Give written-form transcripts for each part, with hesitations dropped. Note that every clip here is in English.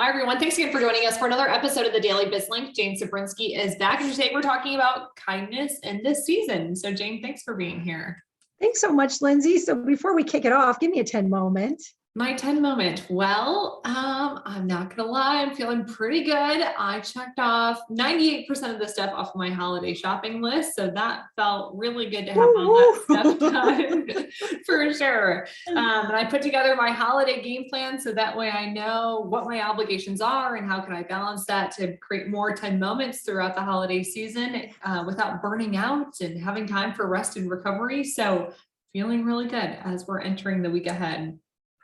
Hi, everyone. Thanks again for joining us for another episode of the Daily BizLink. Jane Cebrynski is back, and today we're talking about kindness in this season. So, Jane, thanks for being here. Thanks so much, Lindsay. So before we kick it off, give me a 10 moment. My 10 moment. Well, I'm not gonna lie, I'm feeling pretty good. I checked off 98% of the stuff off of my holiday shopping list, so that felt really good to have all that stuff done for sure. And I put together my holiday game plan so that way I know what my obligations are and how can I balance that to create more 10 moments throughout the holiday season without burning out and having time for rest and recovery. So feeling really good as we're entering the week ahead.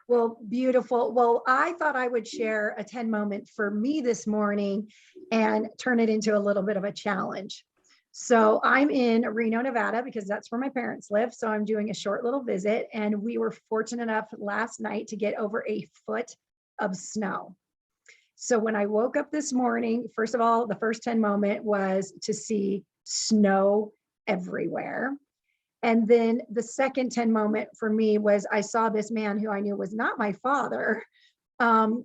Well, beautiful. Well, I thought I would share a 10 moment for me this morning and turn it into a little bit of a challenge. So I'm in Reno, Nevada, because that's where my parents live. So I'm doing a short little visit, and we were fortunate enough last night to get over a foot of snow. So when I woke up this morning, first of all, the first 10 moment was to see snow everywhere. And then the second 10 moment for me was I saw this man who I knew was not my father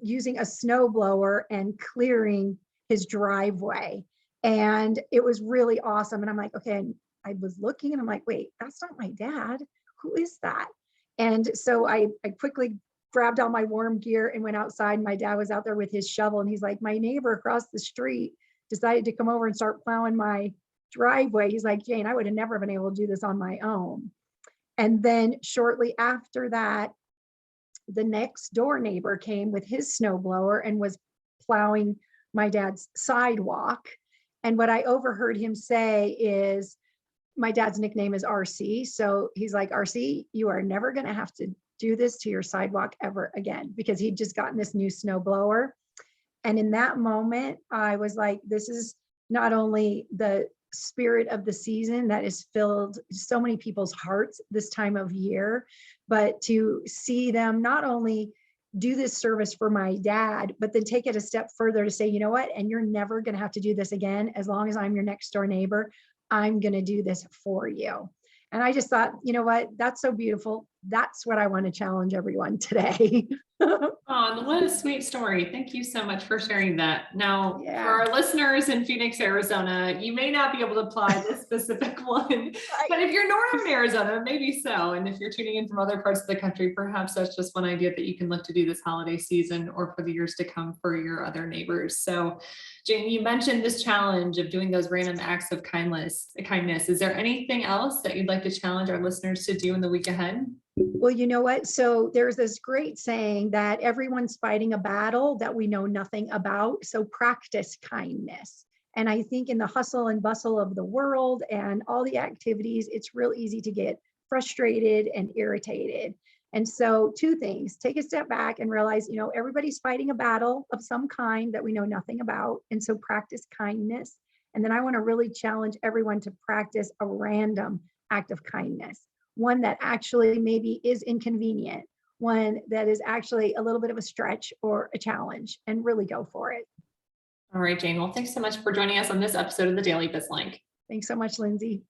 using a snow blower and clearing his driveway. And it was really awesome. And I'm like, okay, I was looking and I'm like, wait, that's not my dad. Who is that? And so I quickly grabbed all my warm gear and went outside. My dad was out there with his shovel, and he's like, my neighbor across the street decided to come over and start plowing my driveway. He's like, Jane, I would have never been able to do this on my own. And then shortly after that, the next door neighbor came with his snowblower and was plowing my dad's sidewalk. And what I overheard him say is, my dad's nickname is RC. So he's like, RC, you are never going to have to do this to your sidewalk ever again, because he'd just gotten this new snowblower. And in that moment, I was like, this is not only the spirit of the season that is filled so many people's hearts this time of year, but to see them not only do this service for my dad, but then take it a step further to say, you know what, and you're never going to have to do this again. As long as I'm your next door neighbor, I'm going to do this for you. And I just thought, you know what, that's so beautiful. That's what I want to challenge everyone today. Oh, what a sweet story. Thank you so much for sharing that. Now, for our listeners in Phoenix, Arizona, you may not be able to apply this specific one, but if you're northern Arizona, maybe so. And if you're tuning in from other parts of the country, perhaps that's just one idea that you can look to do this holiday season or for the years to come for your other neighbors. So, Jane, you mentioned this challenge of doing those random acts of kindness. Is there anything else that you'd like to challenge our listeners to do in the week ahead? Well, you know what? So there's this great saying that everyone's fighting a battle that we know nothing about. So practice kindness. And I think in the hustle and bustle of the world and all the activities, it's real easy to get frustrated and irritated. And so two things: take a step back and realize, everybody's fighting a battle of some kind that we know nothing about. And so practice kindness. And then I want to really challenge everyone to practice a random act of kindness. One that actually maybe is inconvenient, one that is actually a little bit of a stretch or a challenge, and really go for it. All right, Jane. Well, thanks so much for joining us on this episode of the Daily BizLink. Thanks so much, Lindsay.